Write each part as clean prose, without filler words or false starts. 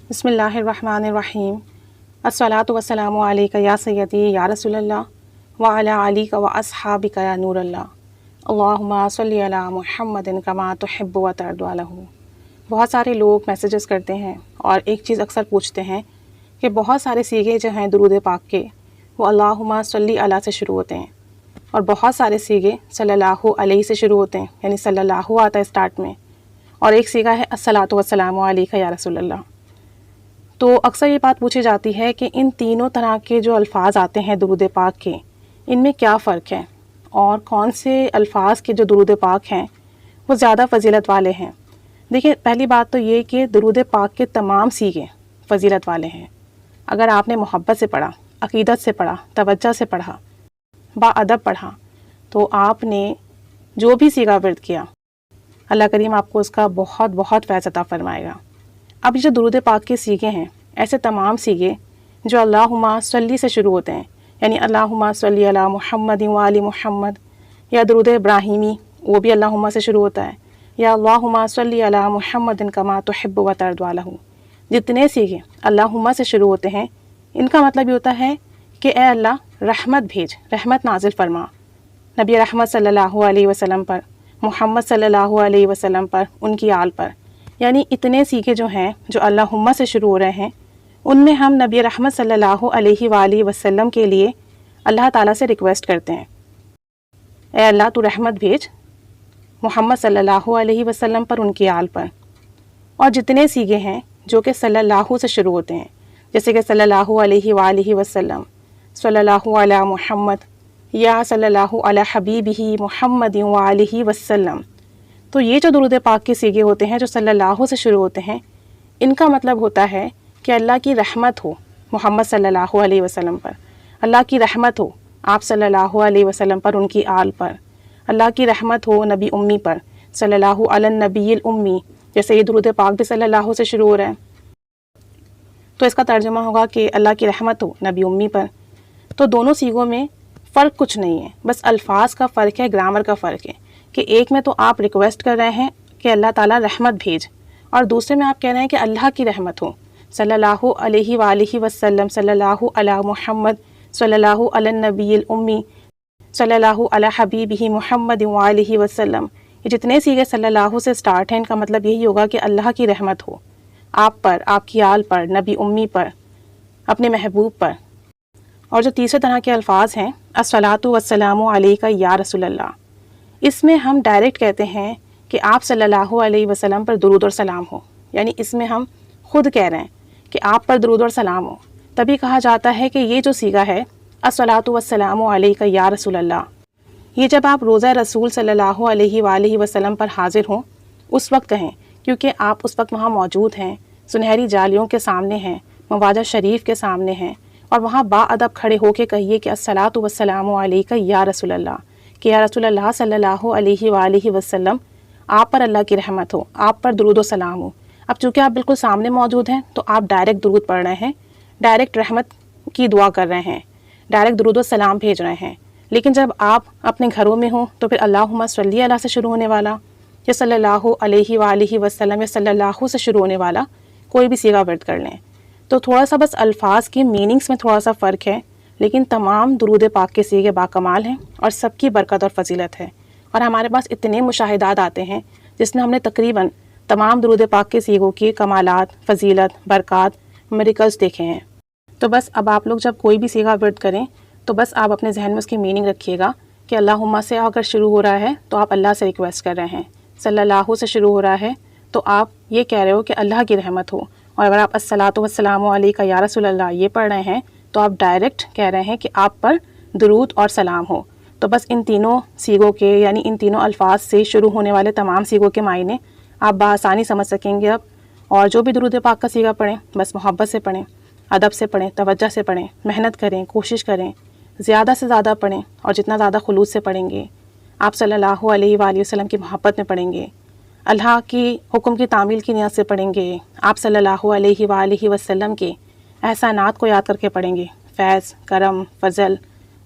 بسم اللہ الرحمن الرحیم الصلاۃ والسلام علیک یا سیدی یا رسول اللہ وعلی آلک و اصحابک یا نور اللہ اللہم صلی علی محمد کما تحب و ترضی عنہ۔ بہت سارے لوگ میسیجز کرتے ہیں اور ایک چیز اکثر پوچھتے ہیں کہ بہت سارے سیغے جو ہیں درود پاک کے وہ اللہم صلی علی سے شروع ہوتے ہیں، اور بہت سارے سیغے صلی اللہ علیہ سے شروع ہوتے ہیں، یعنی صلی اللہ آتا ہے اسٹارٹ میں، اور ایک سیغہ ہے الصلاۃ والسلام علیک یا رسول اللہ۔ تو اکثر یہ بات پوچھی جاتی ہے کہ ان تینوں طرح کے جو الفاظ آتے ہیں درود پاک کے، ان میں کیا فرق ہے، اور کون سے الفاظ کے جو درود پاک ہیں وہ زیادہ فضیلت والے ہیں۔ دیکھیں، پہلی بات تو یہ کہ درود پاک کے تمام سیغے فضیلت والے ہیں۔ اگر آپ نے محبت سے پڑھا، عقیدت سے پڑھا، توجہ سے پڑھا، با ادب پڑھا، تو آپ نے جو بھی سیغہ ورد کیا، اللہ کریم آپ کو اس کا بہت بہت فیض عطا فرمائے گا۔ اب یہ جو درود پاک کے سیغے ہیں، ایسے تمام سیغے جو اللہم صلی سے شروع ہوتے ہیں، یعنی اللہم صلی علی محمد و آل محمد، یا درود ابراہیمی وہ بھی اللہم سے شروع ہوتا ہے، یا اللہم صلی علی محمد کما تحب و ترضی عنہ، جتنے سیغے اللہم سے شروع ہوتے ہیں ان کا مطلب یہ ہوتا ہے کہ اے اللہ رحمت بھیج، رحمت نازل فرما نبی رحمت صلی اللہ علیہ وسلم پر، محمد صلی اللہ علیہ وسلم پر، ان کی آل پر۔ یعنی اتنے سیغے جو ہیں جو اللہم سے شروع ہو رہے ہیں، ان میں ہم نبی رحمت صلی اللہ علیہ وآلہ وسلم کے لیے اللہ تعالیٰ سے ریکویسٹ کرتے ہیں، اے اللہ تو رحمت بھیج محمد صلی اللہ علیہ وسلم پر، ان کی آل پر۔ اور جتنے سیغے ہیں جو کہ صلی اللہ سے شروع ہوتے ہیں، جیسے کہ صلی اللہ علیہ وآلہ وسلم، صلی اللہ علی محمد، یا صلی اللہ علی حبیبہ محمد وآلہ وسلم، تو یہ جو درود پاک کے سیغے ہوتے ہیں جو صلی اللہ سے شروع ہوتے ہیں، ان کا مطلب ہوتا ہے کہ اللہ کی رحمت ہو محمد صلی اللہ علیہ وسلم پر، اللہ کی رحمت ہو آپ صلی اللہ علیہ وسلم پر، ان کی آل پر، اللہ کی رحمت ہو نبی امی پر، صلی اللہ علی النبی الامی، جیسے یہ درود پاک بھی صلی اللہ سے شروع ہو رہا ہے، تو اس کا ترجمہ ہوگا کہ اللہ کی رحمت ہو نبی امی پر۔ تو دونوں سیغوں میں فرق کچھ نہیں ہے، بس الفاظ کا فرق ہے، گرامر کا فرق ہے، کہ ایک میں تو آپ ریکویسٹ کر رہے ہیں کہ اللہ تعالیٰ رحمت بھیج، اور دوسرے میں آپ کہہ رہے ہیں کہ اللہ کی رحمت ہو، صلی اللہ علیہ وآلہ وسلم، صلی اللہ علی محمد، صلی اللہ علی النبی الامی، صلی اللہ علی حبیبہ محمد وآلہ وسلم۔ یہ جتنے سیغے صلی اللہ سے سٹارٹ ہیں، ان کا مطلب یہی ہوگا کہ اللہ کی رحمت ہو آپ پر، آپ کی آل پر، نبی امی پر، اپنے محبوب پر۔ اور جو تیسرے طرح کے الفاظ ہیں، الصلاۃ والسلام علیک یا رسول اللہ، اس میں ہم ڈائریکٹ کہتے ہیں کہ آپ صلی اللہ علیہ وسلم پر درود اور سلام ہو، یعنی اس میں ہم خود کہہ رہے ہیں کہ آپ پر درود اور سلام ہو۔ تبھی کہا جاتا ہے کہ یہ جو سیغہ ہے الصلاۃ والسلام علیک یا رسول اللہ، یہ جب آپ روضہ رسول صلی اللہ علیہ وآلہ وسلم پر حاضر ہوں اس وقت کہیں، کیونکہ آپ اس وقت وہاں موجود ہیں، سنہری جالیوں کے سامنے ہیں، مواجہ شریف کے سامنے ہیں، اور وہاں با ادب کھڑے ہو کے کہیے کہ الصلاۃ والسلام علیک یا رسول اللہ، کہ یا رسول اللہ صلی اللہ علیہ وآلہ وسلم، آپ پر اللہ کی رحمت ہو، آپ پر درود و سلام ہو۔ اب چونکہ آپ بالکل سامنے موجود ہیں تو آپ ڈائریکٹ درود پڑھ رہے ہیں، ڈائریکٹ رحمت کی دعا کر رہے ہیں، ڈائریکٹ درود و سلام بھیج رہے ہیں۔ لیکن جب آپ اپنے گھروں میں ہوں تو پھر اللہم صلی علی سے شروع ہونے والا، یا صلی اللہ علیہ وآلہ وسلم، یا صلی اللہ سے شروع ہونے والا کوئی بھی سیغہ ورد کر لیں۔ تو تھوڑا سا بس الفاظ کے میننگز میں تھوڑا سا فرق ہے، لیکن تمام درود پاک کے سیغے باکمال ہیں اور سب کی برکت اور فضیلت ہے۔ اور ہمارے پاس اتنے مشاہدات آتے ہیں جس میں ہم نے تقریباً تمام درود پاک کے سیغوں کی کمالات، فضیلت، برکات، میریکلز دیکھے ہیں۔ تو بس اب آپ لوگ جب کوئی بھی سیغہ ورد کریں تو بس آپ اپنے ذہن میں اس کی میننگ رکھیے گا کہ اللہم سے اگر شروع ہو رہا ہے تو آپ اللہ سے ریکویسٹ کر رہے ہیں، صلی اللہ سے شروع ہو رہا ہے تو آپ یہ کہہ رہے ہو کہ اللہ کی رحمت ہو، اور اگر آپ الصلاۃ والسلام علیک یا رسول اللہ یہ پڑھ رہے ہیں تو آپ ڈائریکٹ کہہ رہے ہیں کہ آپ پر درود اور سلام ہو۔ تو بس ان تینوں سیغوں کے، یعنی ان تینوں الفاظ سے شروع ہونے والے تمام سیغوں کے معنی آپ بآسانی سمجھ سکیں گے اب۔ اور جو بھی درود پاک کا سیغہ پڑھیں بس محبت سے پڑھیں، ادب سے پڑھیں، توجہ سے پڑھیں، محنت کریں، کوشش کریں، زیادہ سے زیادہ پڑھیں، اور جتنا زیادہ خلوص سے پڑھیں گے، آپ صلی اللہ علیہ وآلہ وسلم کی محبت میں پڑھیں گے، اللہ کی حکم کی تعمیل کی نیت سے پڑھیں گے، آپ صلی اللہ علیہ وآلہ وسلم کے احسانات کو یاد کر کے پڑھیں گے، فیض، کرم، فضل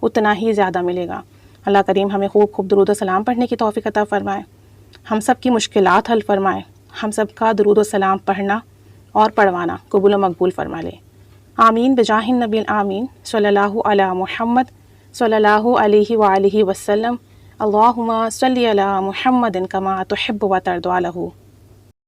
اتنا ہی زیادہ ملے گا۔ اللہ کریم ہمیں خوب خوب درود و سلام پڑھنے کی توفیق عطا فرمائے، ہم سب کی مشکلات حل فرمائے، ہم سب کا درود و سلام پڑھنا اور پڑھوانا قبول و مقبول فرما لے۔ آمین بجاہ النبی الآمین صلی اللہ علی محمد صلی اللہ علیہ وآلہ وسلم۔ اللہم صلی علی محمد کما تحب و ترضی عنہ۔